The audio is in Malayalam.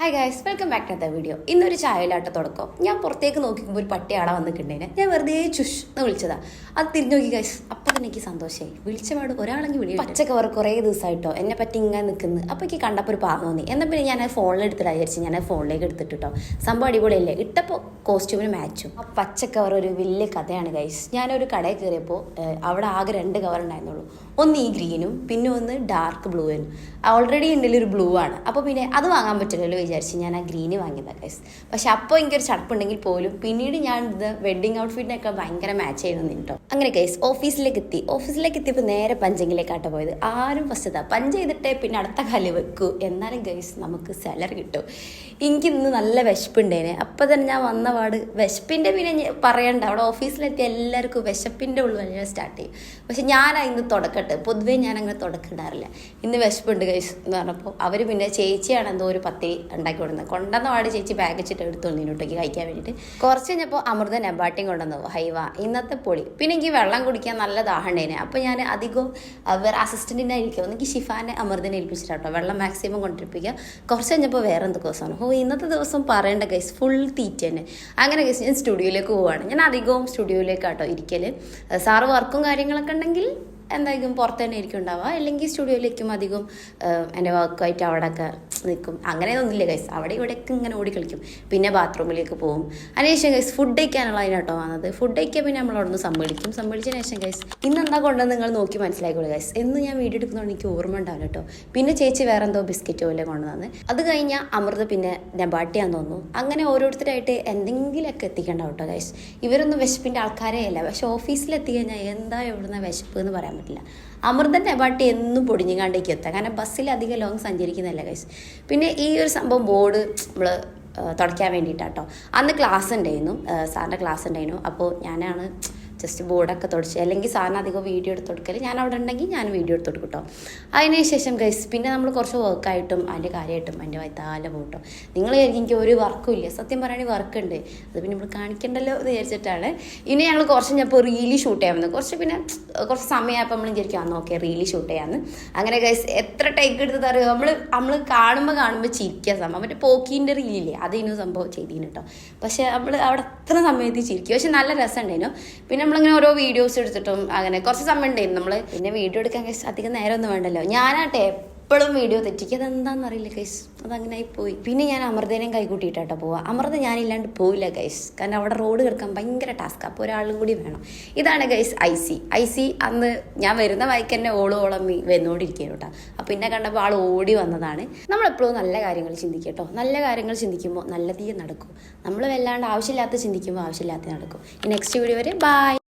Hi guys, welcome back to the video. ഇന്നൊരു ചായയിലാട്ട തുടക്കം. ഞാൻ പുറത്തേക്ക് നോക്കിക്കുമ്പോൾ ഒരു പട്ടി ആടെ വന്നിട്ടുണ്ടേനെ. ഞാൻ വെറുതെ ചുഷ് എന്ന് വിളിച്ചതാ. അത് തിരിഞ്ഞു നോക്കി ഗൈസ്, അപ്പം തന്നെ എനിക്ക് സന്തോഷമായി. വിളിച്ചപാട് ഒരാളെങ്കിൽ വിളി പച്ചക്കവർ കുറേ ദിവസമായിട്ടോ എന്നെ പറ്റി ഇങ്ങനെ നിൽക്കുന്നു. അപ്പോൾ എനിക്ക് കണ്ടപ്പോൾ ഒരു പാകം തോന്നി. എന്നാൽ പിന്നെ ഞാൻ ഫോണിലെടുത്തിട്ട് വിചാരിച്ചു. ഞാൻ ഫോണിലേക്ക് എടുത്തിട്ടോ. സംഭവം അടിപൊളിയല്ലേ. ഇട്ടപ്പോൾ കോസ്റ്റ്യൂമിന് മാച്ചും. ആ പച്ചക്കവർ ഒരു വലിയ കഥയാണ് ഗൈസ്. ഞാനൊരു കടയിൽ കയറിയപ്പോൾ അവിടെ ആകെ 2 കവർ ഉണ്ടായിരുന്നുള്ളൂ. ഒന്ന് ഈ ഗ്രീനും പിന്നെ ഒന്ന് ഡാർക്ക് ബ്ലൂവിനും. ഓൾറെഡി ഉണ്ടെങ്കിൽ ഒരു ബ്ലൂ ആണ്. അപ്പോൾ പിന്നെ അത് വാങ്ങാൻ പറ്റില്ലല്ലോ വിചാരിച്ച് ഞാൻ ആ ഗ്രീന് വാങ്ങിയതാണ് ഗൈസ്. പക്ഷെ അപ്പോൾ എനിക്കൊരു ചടപ്പുണ്ടെങ്കിൽ പോലും പിന്നീട് ഞാൻ ഇത് വെഡ്ഡിങ് ഔട്ട്ഫിറ്റിനൊക്കെ ഭയങ്കര മാച്ച് ചെയ്യുന്നു കേട്ടോ. അങ്ങനെ ഗൈസ് ഓഫീസിലേക്ക് എത്തിയപ്പോൾ നേരെ പഞ്ചിങ്ങിലേക്കാട്ടോ പോയത്. ആരും ഫസ്റ്റ് പഞ്ച് ചെയ്തിട്ടേ പിന്നെ അടുത്ത കാല് വെക്കൂ. എന്നാലും ഗൈസ് നമുക്ക് സാലറി കിട്ടും. എനിക്കിന്ന് നല്ല വിശപ്പുണ്ടേനെ. അപ്പോൾ തന്നെ ഞാൻ വന്ന പാട് വിശപ്പിൻ്റെ പിന്നെ പറയണ്ട. അവിടെ ഓഫീസിലെത്തി എല്ലാവർക്കും വിശപ്പിൻ്റെ ഉള്ളിൽ സ്റ്റാർട്ട് ചെയ്യും. പക്ഷെ ഞാനാ ഇന്ന് തുടക്കട്ടെ. പൊതുവേ ഞാൻ അങ്ങനെ തുടക്കിടാറില്ല. ഇന്ന് വിശപ്പുണ്ട് ഗൈസ് എന്ന് പറഞ്ഞപ്പോൾ അവർ പിന്നെ ചേച്ചിയാണ് എന്തോ ഒരു പത്തിരി ഉണ്ടാക്കി കൊടുക്കുന്നത്. കൊണ്ടുവന്ന പാട് ചേച്ചി ബാഗ് വെച്ചിട്ട് എടുത്തോണ്ടിനോട്ടേക്ക് കഴിക്കാൻ വേണ്ടിയിട്ട്. കുറച്ച് കഴിഞ്ഞപ്പോൾ അമൃത നെബാട്ടിയും കൊണ്ടുവന്നു. ഹൈവ ഇന്നത്തെ പൊളി. പിന്നെ എനിക്ക് വെള്ളം കുടിക്കാൻ നല്ല ദാഹണ്ടേനെ. അപ്പോൾ ഞാൻ അധികം വേറെ അസിസ്റ്റൻറ്റിനായിരിക്കും എനിക്ക് ഷിഫാനെ അമൃതനെ ഏൽപ്പിച്ചിട്ടോ വെള്ളം മാക്സിമം കൊണ്ടിരിപ്പിക്കുക. കുറച്ച് കഴിഞ്ഞപ്പോൾ വേറെ എന്തൊക്കെ ദിവസമാണ്. ഇന്നത്തെ ദിവസം പറയേണ്ട ഗൈസ് ഫുൾ തീറ്റ തന്നെ. അങ്ങനെ ഗൈസ് ഞാൻ സ്റ്റുഡിയോയിലേക്ക് പോവുകയാണ്. ഞാൻ അധികവും സ്റ്റുഡിയോയിലേക്കാട്ടോ ഇരിക്കൽ. സാറ് വർക്കും കാര്യങ്ങളൊക്കെ ഉണ്ടെങ്കിൽ എന്തായാലും പുറത്ത് തന്നെ ആയിരിക്കും ഉണ്ടാവുക. അല്ലെങ്കിൽ സ്റ്റുഡിയോയിലേക്കും അധികം എൻ്റെ വർക്കായിട്ട് അവിടെയൊക്കെ നിൽക്കും. അങ്ങനെയൊന്നുമില്ല ഗൈസ്. അവിടെ ഇവിടെയൊക്കെ ഇങ്ങനെ ഓടി കളിക്കും. പിന്നെ ബാത്റൂമിലേക്ക് പോകും. അതിനുശേഷം ഗൈസ് ഫുഡ് കഴിക്കാനുള്ള അതിനാട്ടോ വന്നത്. ഫുഡ് കഴിക്കാൻ പിന്നെ നമ്മൾ അവിടെ നിന്ന് സമ്മതിച്ചതിന് ശേഷം ഗൈസ് ഇന്ന് എന്താ കൊണ്ടുവന്ന് നിങ്ങൾ നോക്കി മനസ്സിലാക്കിക്കോളൂ ഗൈസ്. എന്ന് ഞാൻ വീഡിയോ എടുക്കുന്നതുകൊണ്ട് എനിക്ക് ഓർമ്മ ഉണ്ടാവില്ല കേട്ടോ. പിന്നെ ചേച്ചി വേറെ എന്തോ ബിസ്ക്കറ്റോ അല്ലേ കൊണ്ടുവന്ന്. അത് കഴിഞ്ഞാൽ അമൃത പിന്നെ നെബാട്ടിയാന്ന് തോന്നുന്നു. അങ്ങനെ ഓരോരുത്തരായിട്ട് എന്തെങ്കിലുമൊക്കെ എത്തിക്കണ്ടാവും കേട്ടോ ഗൈസ്. ഇവരൊന്നും വിശപ്പിൻ്റെ ആൾക്കാരേ അല്ല. പക്ഷെ ഓഫീസിലെത്തി കഴിഞ്ഞാൽ എന്താ എവിടുന്ന വിശപ്പ് എന്ന് പറയാൻ പറ്റില്ല. അമൃതൻ്റെ നെബാട്ടി എന്നും പൊടിഞ്ഞുകാണ്ടേക്ക് എത്താം. കാരണം ബസ്സിൽ അധികം ലോങ് സഞ്ചരിക്കുന്നില്ല ഗൈസ്. പിന്നെ ഈ ഒരു സംഭവം ബോർഡ് നമ്മൾ തുടയ്ക്കാൻ വേണ്ടിയിട്ടാട്ടോ. അന്ന് ക്ലാസ് ഉണ്ടായിരുന്നു, സാറിൻ്റെ ക്ലാസ് ഉണ്ടായിരുന്നു. അപ്പോൾ ഞാനാണ് ജസ്റ്റ് ബോർഡൊക്കെ തുടച്ച്. അല്ലെങ്കിൽ സാറിന് അധികം വീഡിയോ എടുത്ത് കൊടുക്കൽ. ഞാൻ അവിടെ ഉണ്ടെങ്കിൽ ഞാൻ വീഡിയോ എടുത്ത് കൊടുക്കും കേട്ടോ. അതിനുശേഷം ഗൈസ് പിന്നെ നമ്മൾ കുറച്ച് വർക്കായിട്ടും അതിൻ്റെ കാര്യമായിട്ടും അതിൻ്റെ വൈത്താല പോട്ടോ. നിങ്ങൾ എനിക്ക് ഒരു വർക്കും ഇല്ല. സത്യം പറയുകയാണെങ്കിൽ വർക്കുണ്ട്. അത് പിന്നെ നമ്മൾ കാണിക്കണ്ടല്ലോ എന്ന് വിചാരിച്ചിട്ടാണ്. ഇനി ഞങ്ങൾ കുറച്ച് കഴിഞ്ഞപ്പോൾ റീലി ഷൂട്ട് ചെയ്യാമെന്ന്. കുറച്ച് സമയമായപ്പോൾ നമ്മൾ വിചാരിക്കും ഓക്കെ റീലി ഷൂട്ട് ചെയ്യാമെന്ന്. അങ്ങനെ ഗൈസ് എത്ര ടേക്ക് എടുത്തത് അറിയോ. നമ്മൾ കാണുമ്പോൾ ചിരിക്കാൻ സംഭവം. മറ്റേ പോക്കീൻ്റെ റീലില്ലേ അതിനും സംഭവം ചെയ്തിന് കേട്ടോ. പക്ഷെ നമ്മൾ അവിടെ അത്ര സമയത്ത് ചിരിക്കും. പക്ഷെ നല്ല രസം ഉണ്ടായിരുന്നു. പിന്നെ നമ്മളിങ്ങനെ ഓരോ വീഡിയോസ് എടുത്തിട്ടും അങ്ങനെ കുറച്ച് സമയം ഉണ്ടായിരുന്നു. നമ്മൾ പിന്നെ വീഡിയോ എടുക്കാൻ ഗൈസ് അധികം നേരമൊന്നും വേണ്ടല്ലോ. ഞാനാട്ടെ എപ്പോഴും വീഡിയോ തെറ്റിക്കും. അതെന്താണെന്നറിയില്ല ഗൈസ്, അതങ്ങനെ പോയി. പിന്നെ ഞാൻ അമൃതേനെയും കൈകൂട്ടിയിട്ടാട്ടോ പോവുക. അമൃത ഞാനില്ലാണ്ട് പോയില്ല ഗൈസ്. കാരണം അവിടെ റോഡ് കിടക്കാൻ ഭയങ്കര ടാസ്ക്കാണ്. അപ്പോൾ ഒരാളും കൂടി വേണം. ഇതാണ് ഗൈസ് ഐസി. അന്ന് ഞാൻ വരുന്ന വഴിക്ക് തന്നെ ഓളമ്മി വന്നുകൊണ്ടിരിക്കുന്നു കേട്ടോ. അപ്പോൾ പിന്നെ കണ്ടപ്പോൾ ആൾ ഓടി വന്നതാണ്. നമ്മളെപ്പോഴും നല്ല കാര്യങ്ങൾ ചിന്തിക്കുക കേട്ടോ. നല്ല കാര്യങ്ങൾ ചിന്തിക്കുമ്പോൾ നല്ലതേ നടക്കും. നമ്മൾ വല്ലാണ്ട് ആവശ്യമില്ലാത്ത ചിന്തിക്കുമ്പോൾ ആവശ്യമില്ലാത്ത നടക്കും. ഈ നെക്സ്റ്റ് വീഡിയോ വരെ ബൈ.